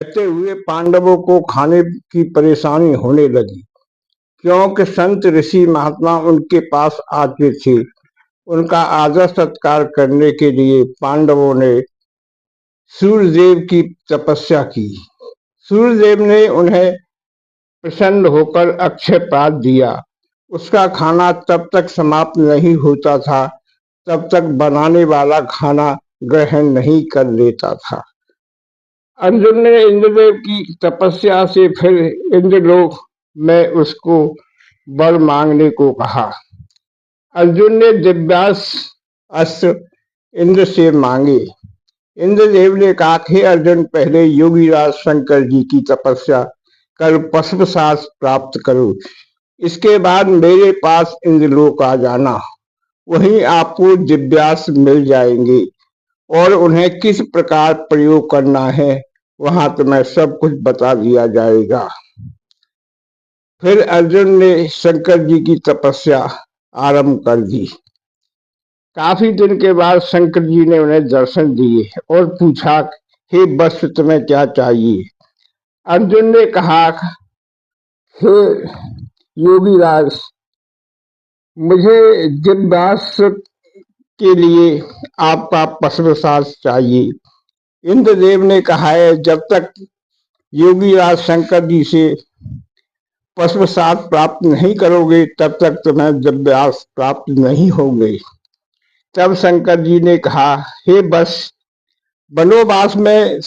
रहते हुए पांडवों को खाने की परेशानी होने लगी, क्योंकि संत ऋषि महात्मा उनके पास आते थे। उनका आदर सत्कार करने के लिए पांडवों ने सूर्यदेव की तपस्या की। सूर्यदेव ने उन्हें प्रसन्न होकर अक्षय पाद दिया। उसका खाना तब तक समाप्त नहीं होता था तब तक बनाने वाला खाना ग्रहण नहीं कर लेता था। अर्जुन ने इंद्रदेव की तपस्या से फिर इंद्रलोक में उसको वर मांगने को कहा। अर्जुन ने दिव्यास्त्र अस्त्र इंद्र से मांगे। इंद्रदेव ने कहा, हे अर्जुन, पहले योगीराज शंकर जी की तपस्या कर पशुपशास्त्र प्राप्त करो। इसके बाद मेरे पास इंद्रलोक आ जाना। वहीं आपको दिव्यास्त्र मिल जाएंगे और उन्हें किस प्रकार प्रयोग करना है वहां तुम्हें सब कुछ बता दिया जाएगा। फिर अर्जुन ने शंकर जी की तपस्या आरंभ कर दी। काफी दिन के बाद शंकर जी ने उन्हें दर्शन दिए और पूछा, हे वत्स, तुम्हें क्या चाहिए? अर्जुन ने कहा, हे योगीराज, मुझे दिव्यास्त्र के लिए आपका पशुपशास्त्र चाहिए। इंद्रदेव ने कहा है, जब तक योगीराज शंकर जी से पशुपशास्त्र प्राप्त नहीं करोगे तब तक तुम्हें दिव्यास्त्र प्राप्त नहीं होंगे। तब शंकर जी ने कहा, हे बस, वनवास में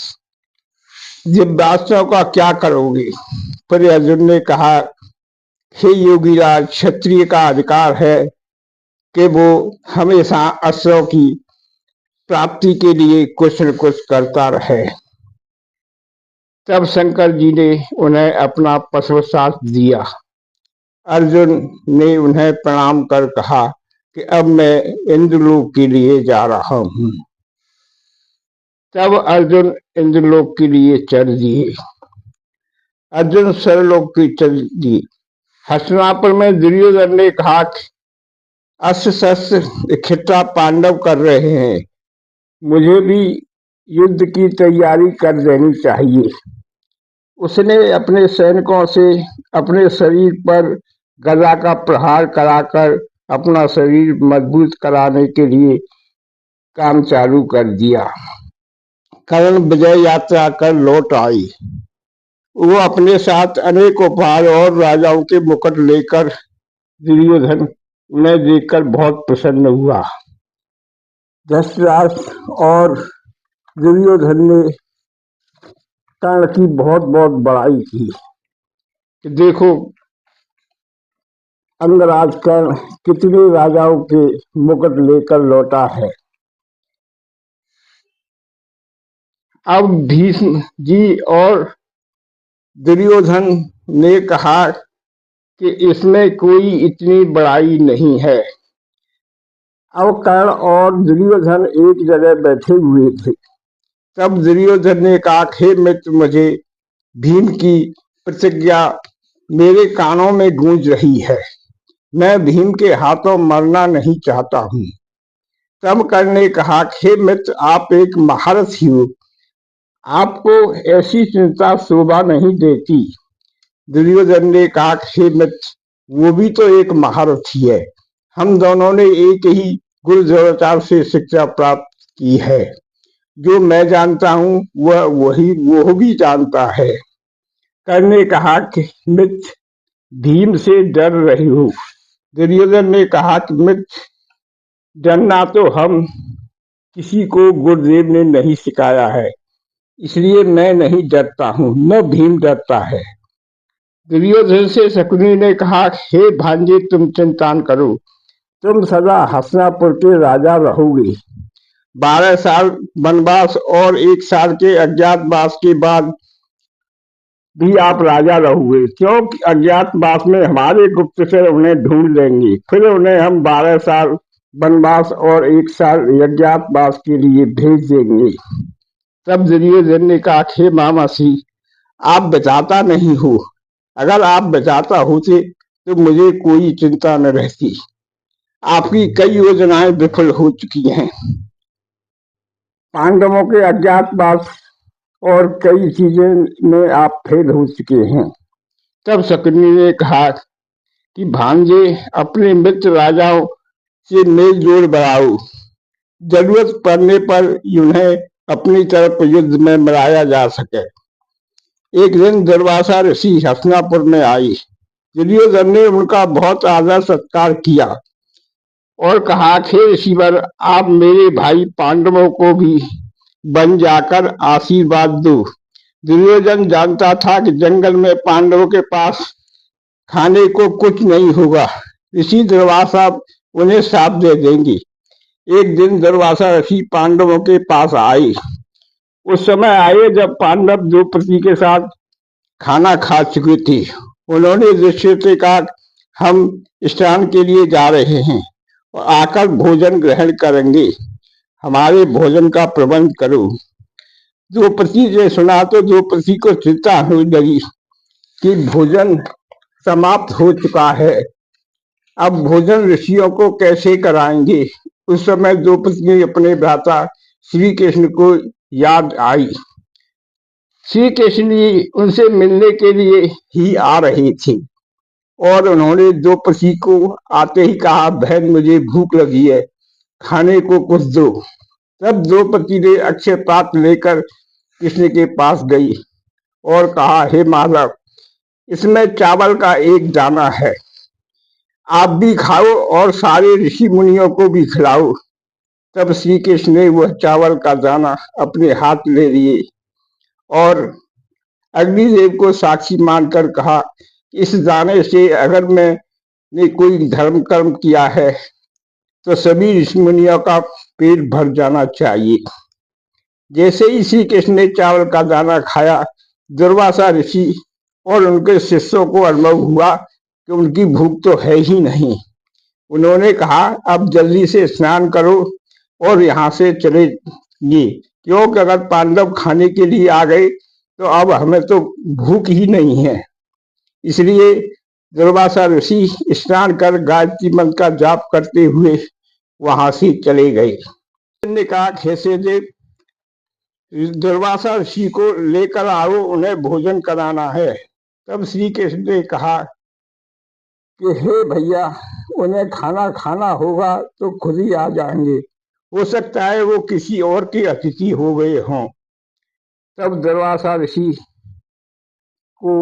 दिव्यास्त्रों का क्या करोगे? फिर अर्जुन ने कहा, हे योगीराज, क्षत्रिय का अधिकार है कि वो हमेशा अस्त्रों की प्राप्ति के लिए कुछ न कुछ करता रहे। तब शंकर जी ने उन्हें अपना पशुपशास्त्र दिया। अर्जुन ने उन्हें प्रणाम कर कहा कि अब मैं इंद्रलोक के लिए जा रहा हूँ। तब अर्जुन इंद्रलोक के लिए चल दिए। अर्जुन स्वर्गलोक की चल दिए। हस्तिनापुर में दुर्योधन ने कहा, अस्त्र शस्त्र इकट्ठा पांडव कर रहे हैं, मुझे भी युद्ध की तैयारी कर देनी चाहिए। उसने अपने सैनिकों से अपने शरीर पर गदा का प्रहार कराकर अपना शरीर मजबूत कराने के लिए काम चालू कर दिया। कर्ण विजय यात्रा कर लौट आई। वो अपने साथ अनेक उपहार और राजाओं के मुकुट लेकर दुर्योधन उन्हें देखकर बहुत प्रसन्न हुआ। धृतराष्ट्र और दुर्योधन ने कर्ण की बहुत बहुत बड़ाई की कि देखो, अंगराज कर्ण कितने राजाओं के मुकुट लेकर लौटा है। अब भीष्म जी और दुर्योधन ने कहा कि इसमें कोई इतनी बड़ाई नहीं है। अब कर्ण और दुर्योधन एक जगह बैठे हुए थे। तब दुर्योधन ने कहा, हे मित्र, मुझे भीम की प्रतिज्ञा मेरे कानों में गूंज रही है। मैं भीम के हाथों मरना नहीं चाहता हूँ। तब कर्ण ने कहा, हे मित्र, आप एक महारथी हो, आपको ऐसी चिंता शोभा नहीं देती। दुर्योधन ने कहा, हे मित्र, वो भी तो एक महारथी है। हम दोनों ने एक ही गुरु द्रोणाचार्य से शिक्षा प्राप्त की है। जो मैं जानता हूँ वो भी जानता है। कर्ण ने कहा कि मित्र, भीम से डर रही हो। दुर्योधन ने कहा कि मित्र, डरना तो हम किसी को गुरुदेव ने नहीं सिखाया है, इसलिए मैं नहीं डरता हूँ, न भीम डरता है। दुर्योधन से शकुनी ने कहा, हे भांजे, तुम चिंता न करो, तुम सदा हस्तिनापुर के राजा रहोगे। 12 साल वनवास और 1 साल के अज्ञातवास के बाद भी आप राजा रहोगे, क्योंकि अज्ञातवास में हमारे गुप्तचर उन्हें ढूंढ लेंगे। फिर उन्हें हम 12 साल वनवास और 1 साल अज्ञातवास के लिए भेज देंगे। तब दुर्योधन ने कहा, हे मामासी, आप बताता नहीं हो। अगर आप बताता होते तो मुझे कोई चिंता न रहती। आपकी कई योजनाएं विफल हो चुकी हैं। पांडवों के अज्ञातवास और कई चीजें में आप फेल हो चुके हैं। तब शकुनी ने कहा कि भांजे, अपने मित्र राजाओं से मेल जोल बढ़ाओ, जरूरत पड़ने पर उन्हें अपनी तरफ युद्ध में मराया जा सके। एक दिन दुर्वासा ऋषि हस्तिनापुर में आई। दुर्योधन ने उनका बहुत आदर सत्कार किया और कहा, हे ऋषिवर, आप मेरे भाई पांडवों को भी बन जाकर आशीर्वाद दो। दुर्योधन जानता था कि जंगल में पांडवों के पास खाने को कुछ नहीं होगा। ऋषि दुर्वासा उन्हें श्राप दे देंगे। एक दिन दुर्वासा ऋषि पांडवों के पास आए। उस समय आए जब पांडव द्रौपदी के साथ खाना खा चुके थे। उन्होंने ऋषि से कहा, हम स्नान के लिए जा रहे हैं और आकर भोजन ग्रहण करेंगे, हमारे भोजन का प्रबंध करो। द्रौपदी ने सुना तो द्रौपदी को चिंता होने लगी कि भोजन समाप्त हो चुका है, अब भोजन ऋषियों को कैसे कराएंगे। उस समय द्रौपदी ने अपने भ्राता श्री कृष्ण को याद आई। श्री कृष्ण जी उनसे मिलने के लिए ही आ रहे थे और उन्होंने द्रौपदी को आते ही कहा, बहन, मुझे भूख लगी है, खाने को कुछ दो। तब द्रौपदी ने अक्षय पात्र लेकर कृष्ण के पास गई और कहा, हे माधव, इसमें चावल का एक दाना है, आप भी खाओ और सारे ऋषि मुनियों को भी खिलाओ। तब श्री कृष्ण ने वह चावल का दाना अपने हाथ ले लिए और अग्निदेव को साक्षी मानकर कहा, इस दाने से अगर मैंने कोई धर्म कर्म किया है तो सभी ऋषि मुनियों का पेट भर जाना चाहिए। जैसे ही श्री कृष्ण ने चावल का दाना खाया, दुर्वासा ऋषि और उनके शिष्यों को अनुभव हुआ कि उनकी भूख तो है ही नहीं। उन्होंने कहा, अब जल्दी से स्नान करो और यहाँ से चलेंगे, क्योंकि अगर पांडव खाने के लिए आ गए तो अब हमें तो भूख ही नहीं है। इसलिए दुर्वासा ऋषि स्नान कर गायत्री मंत्र का जाप करते हुए वहां से चले गए। ने कहा, कैसे देव, दुर्वासा ऋषि को लेकर आओ, उन्हें भोजन कराना है। तब श्री कृष्ण ने कहा कि हे भैया, उन्हें खाना खाना होगा तो खुद ही आ जाएंगे, हो सकता है वो किसी और के अतिथि हो गए हों। तब दुर्वासा ऋषि को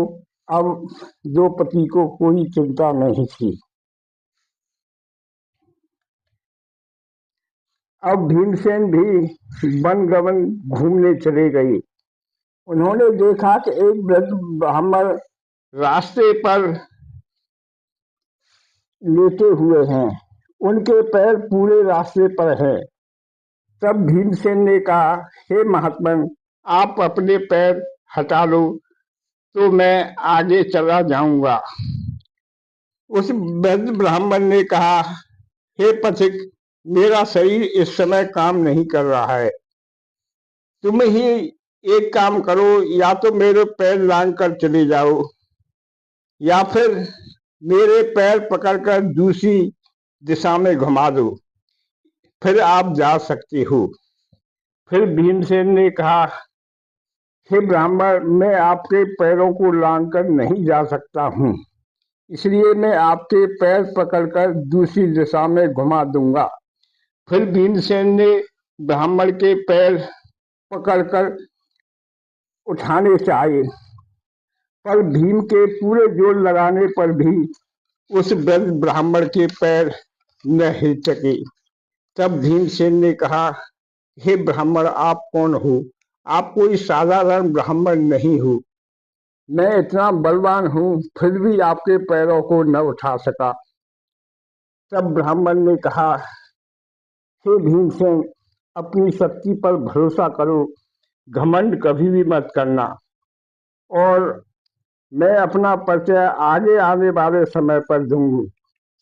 अब द्रौपदी को कोई चिंता नहीं थी। अब भीमसेन भी वन गवन घूमने चले गए। उन्होंने देखा कि एक वृद्ध ब्राह्मण रास्ते पर लेटे हुए हैं, उनके पैर पूरे रास्ते पर हैं। तब भीमसेन ने कहा, हे महात्मन, आप अपने पैर हटा लो तो मैं आगे चला जाऊंगा। उस वृद्ध ब्राह्मण ने कहा, हे पथिक, मेरा शरीर इस समय काम नहीं कर रहा है, तुम ही एक काम करो, या तो मेरे पैर लांग कर चले जाओ या फिर मेरे पैर पकड़कर दूसरी दिशा में घुमा दो, फिर आप जा सकते हो। फिर भीमसेन ने कहा, हे ब्राह्मण, मैं आपके पैरों को लांग कर नहीं जा सकता हूँ, इसलिए मैं आपके पैर पकड़कर दूसरी दिशा में घुमा दूंगा। फिर भीमसेन ने ब्राह्मण के पैर पकड़कर उठाने चाहे, पर भीम के पूरे जोर लगाने पर भी उस वृद्ध ब्राह्मण के पैर न हिल सके। तब भीमसेन ने कहा, हे ब्राह्मण, आप कौन हो? आप कोई साधारण ब्राह्मण नहीं हो, मैं इतना बलवान हूँ, फिर भी आपके पैरों को न उठा सका। तब ब्राह्मण ने कहा, हे भीमसेन, अपनी शक्ति पर भरोसा करो, घमंड कभी भी मत करना, और मैं अपना परिचय आगे आने वाले समय पर दूंगी।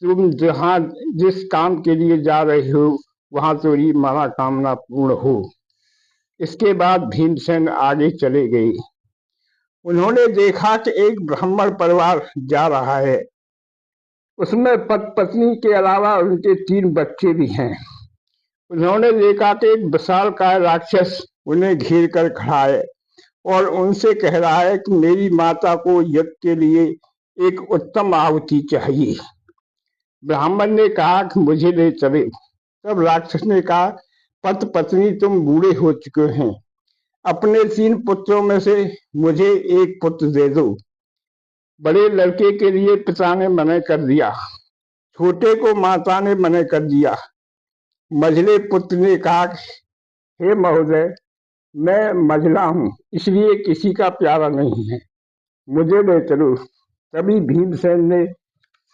तुम जहाँ जिस काम के लिए जा रहे हो वहां तुम्हारी मनोकामना पूर्ण हो। इसके बाद भीमसेन आगे चले गए। उन्होंने देखा कि एक ब्राह्मण परिवार जा रहा है, उसमें पत्नी के अलावा उनके 3 बच्चे भी हैं। उन्होंने देखा कि एक विशालकाय राक्षस उन्हें घेर कर खड़ा है और उनसे कह रहा है कि मेरी माता को यज्ञ के लिए एक उत्तम आहुति चाहिए। ब्राह्मण ने कहा कि मुझे ले चले। तब राक्षस ने कहा, पति पत्नी तुम बूढ़े हो चुके हैं, अपने 3 पुत्रों में से मुझे एक पुत्र दे दो। बड़े लड़के के लिए पिता ने मना कर दिया, छोटे को माता ने मना कर दिया। मझले पुत्र ने कहा, हे महोदय, मैं मझला हूं, इसलिए किसी का प्यारा नहीं है, मुझे ले चलो। तभी भीमसेन ने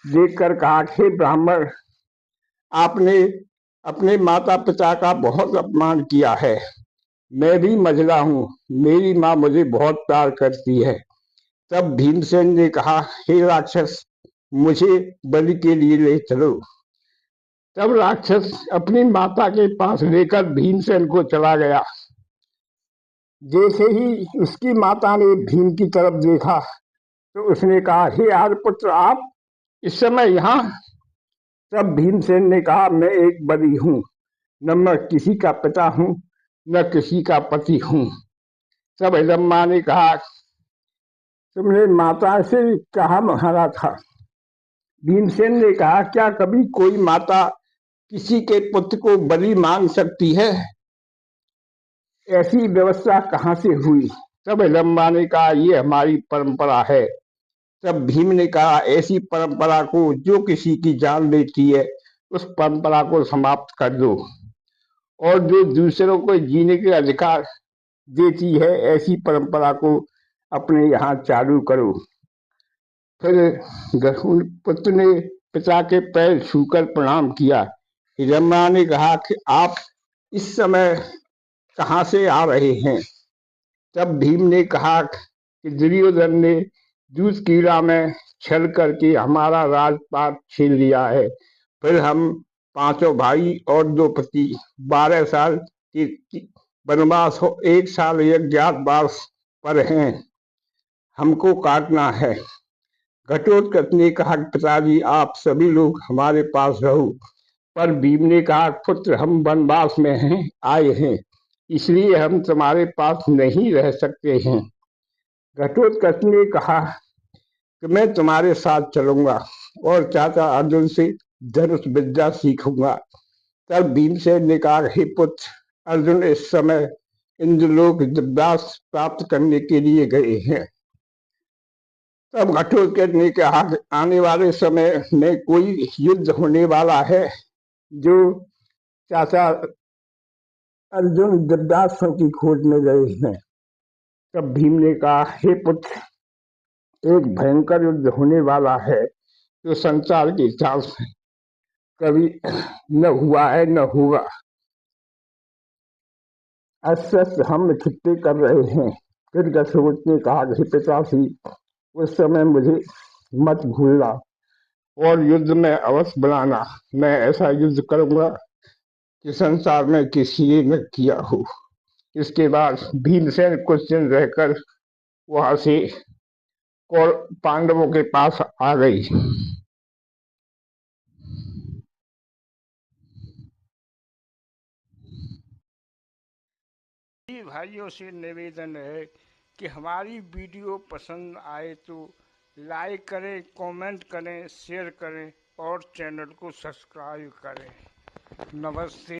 देखकर कहा, हे ब्राह्मण, आपने अपने माता पिता का बहुत अपमान किया है। मैं भी मझला हूं, मेरी माँ मुझे बहुत प्यार करती है। तब भीमसेन ने कहा, हे राक्षस, मुझे बलि के लिए ले चलो। तब राक्षस अपनी माता के पास लेकर भीमसेन को चला गया। जैसे ही उसकी माता ने भीम की तरफ देखा तो उसने कहा, हे आर्यपुत्र, आप इस समय यहाँ? तब भीमसेन ने कहा, मैं एक बलि हूँ, न मैं किसी का पिता हूँ, न किसी का पति हूँ। तब हिडम्बा ने कहा, तुमने माता से कहा मारा था? भीमसेन ने कहा, क्या कभी कोई माता किसी के पुत्र को बलि मांग सकती है? ऐसी व्यवस्था कहाँ से हुई? तब हिडम्बा ने कहा, ये हमारी परंपरा है। तब भीम ने कहा, ऐसी परंपरा को जो किसी की जान लेती है, उस परंपरा को समाप्त कर दो, और जो दूसरों को जीने के अधिकार देती है, ऐसी परंपरा को अपने यहाँ चालू करो। फिर पुत्र ने पिता के पैर छूकर प्रणाम किया। हिडम्बा ने कहा कि आप इस समय कहाँ से आ रहे हैं? तब भीम ने कहा कि दुर्योधन ने दूध कीड़ा में छल करके हमारा राजपाट छीन लिया है। फिर हम 5 भाई और 2 पति 12 साल के वनवास हो, 1 साल अज्ञातवास पर हैं, हमको काटना है। घटोत्कच ने कहा, पिताजी, आप सभी लोग हमारे पास रहो। पर भीम ने कहा, पुत्र, हम वनवास में आए हैं, इसलिए हम तुम्हारे पास नहीं रह सकते हैं। घटोत्कच ने कहा कि मैं तुम्हारे साथ चलूंगा और चाचा अर्जुन से धनुष विद्या सीखूंगा। तब भीमसेन ने कहा, हे पुत्र, अर्जुन इस समय इंद्रलोक दिव्यास्त्र प्राप्त करने के लिए गए हैं। तब घटोत्कच ने कहा, आने वाले समय में कोई युद्ध होने वाला है जो चाचा अर्जुन दिव्यास्त्रों की खोज में गए हैं। तब भीम ने कहा, हे पुत्र, एक भयंकर युद्ध होने वाला है जो संसार के इतिहास में कभी न हुआ है न होगा। अस्त हम छिट्टे कर रहे हैं। फिर घटोत्कच ने कहा, हे पिताश्री, उस समय मुझे मत भूलना और युद्ध में अवश्य बुलाना। मैं ऐसा युद्ध करूंगा कि संसार में किसी ने न किया हो। इसके बाद भीमसेन कुछ दिन रहकर वहां से और पांडवों के पास आ गई। भाइयों से निवेदन है कि हमारी वीडियो पसंद आए तो लाइक करें, कमेंट करें, शेयर करें और चैनल को सब्सक्राइब करें। नमस्ते।